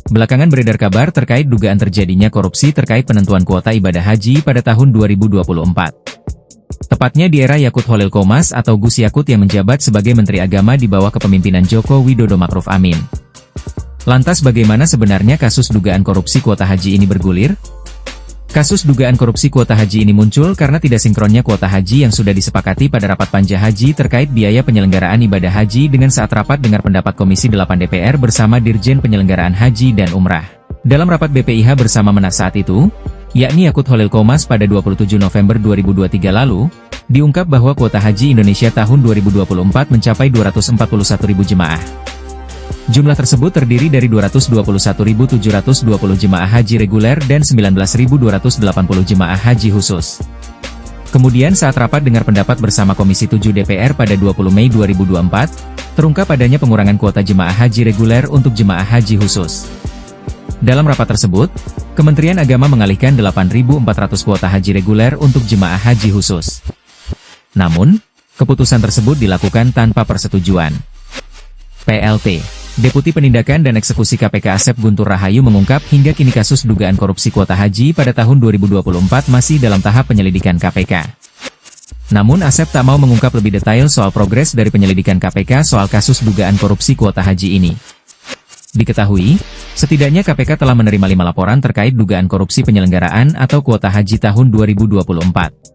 Belakangan beredar kabar terkait dugaan terjadinya korupsi terkait penentuan kuota ibadah haji pada tahun 2024. Tepatnya di era Yakut Holil Qomas atau Gus Yakut yang menjabat sebagai Menteri Agama di bawah kepemimpinan Joko Widodo Ma'ruf Amin. Lantas bagaimana sebenarnya kasus dugaan korupsi kuota haji ini bergulir? Kasus dugaan korupsi kuota haji ini muncul karena tidak sinkronnya kuota haji yang sudah disepakati pada rapat panja haji terkait biaya penyelenggaraan ibadah haji dengan saat rapat dengar pendapat Komisi 8 DPR bersama Dirjen Penyelenggaraan Haji dan Umrah. Dalam rapat BPIH bersama Menak saat itu, yakni Yakut Holil Qomas pada 27 November 2023 lalu, diungkap bahwa kuota haji Indonesia tahun 2024 mencapai 241.000 jemaah. Jumlah tersebut terdiri dari 221.720 jemaah haji reguler dan 19.280 jemaah haji khusus. Kemudian saat rapat dengar pendapat bersama Komisi 7 DPR pada 20 Mei 2024, terungkap adanya pengurangan kuota jemaah haji reguler untuk jemaah haji khusus. Dalam rapat tersebut, Kementerian Agama mengalihkan 8.400 kuota haji reguler untuk jemaah haji khusus. Namun, keputusan tersebut dilakukan tanpa persetujuan. PLT Deputi Penindakan dan Eksekusi KPK Asep Guntur Rahayu mengungkap hingga kini kasus dugaan korupsi kuota haji pada tahun 2024 masih dalam tahap penyelidikan KPK. Namun Asep tak mau mengungkap lebih detail soal progres dari penyelidikan KPK soal kasus dugaan korupsi kuota haji ini. Diketahui, setidaknya KPK telah menerima 5 laporan terkait dugaan korupsi penyelenggaraan atau kuota haji tahun 2024.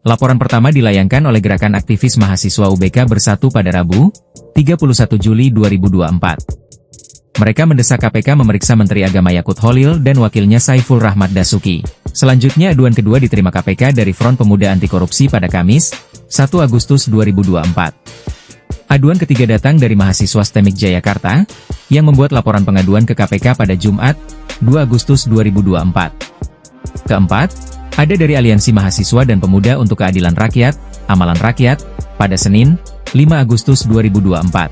Laporan pertama dilayangkan oleh Gerakan Aktivis Mahasiswa UBK Bersatu pada Rabu, 31 Juli 2024. Mereka mendesak KPK memeriksa Menteri Agama Yakut Holil dan wakilnya Saiful Rahmat Dasuki. Selanjutnya aduan kedua diterima KPK dari Front Pemuda Anti Korupsi pada Kamis, 1 Agustus 2024. Aduan ketiga datang dari mahasiswa STEMIK Jayakarta, yang membuat laporan pengaduan ke KPK pada Jumat, 2 Agustus 2024. Keempat, ada dari Aliansi Mahasiswa dan Pemuda untuk Keadilan Rakyat, Amalan Rakyat, pada Senin, 5 Agustus 2024.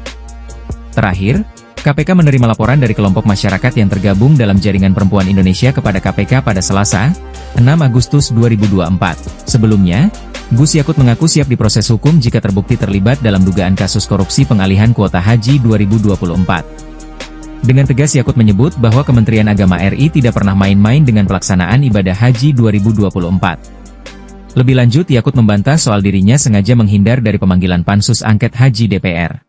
Terakhir, KPK menerima laporan dari kelompok masyarakat yang tergabung dalam Jaringan Perempuan Indonesia kepada KPK pada Selasa, 6 Agustus 2024. Sebelumnya, Gus Yakut mengaku siap diproses hukum jika terbukti terlibat dalam dugaan kasus korupsi pengalihan kuota haji 2024. Dengan tegas Yakut menyebut bahwa Kementerian Agama RI tidak pernah main-main dengan pelaksanaan ibadah haji 2024. Lebih lanjut Yakut membantah soal dirinya sengaja menghindar dari pemanggilan Pansus Angket Haji DPR.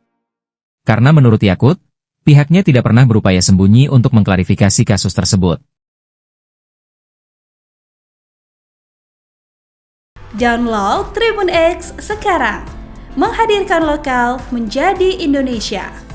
Karena menurut Yakut, pihaknya tidak pernah berupaya sembunyi untuk mengklarifikasi kasus tersebut. Download Tribun X sekarang, menghadirkan lokal menjadi Indonesia.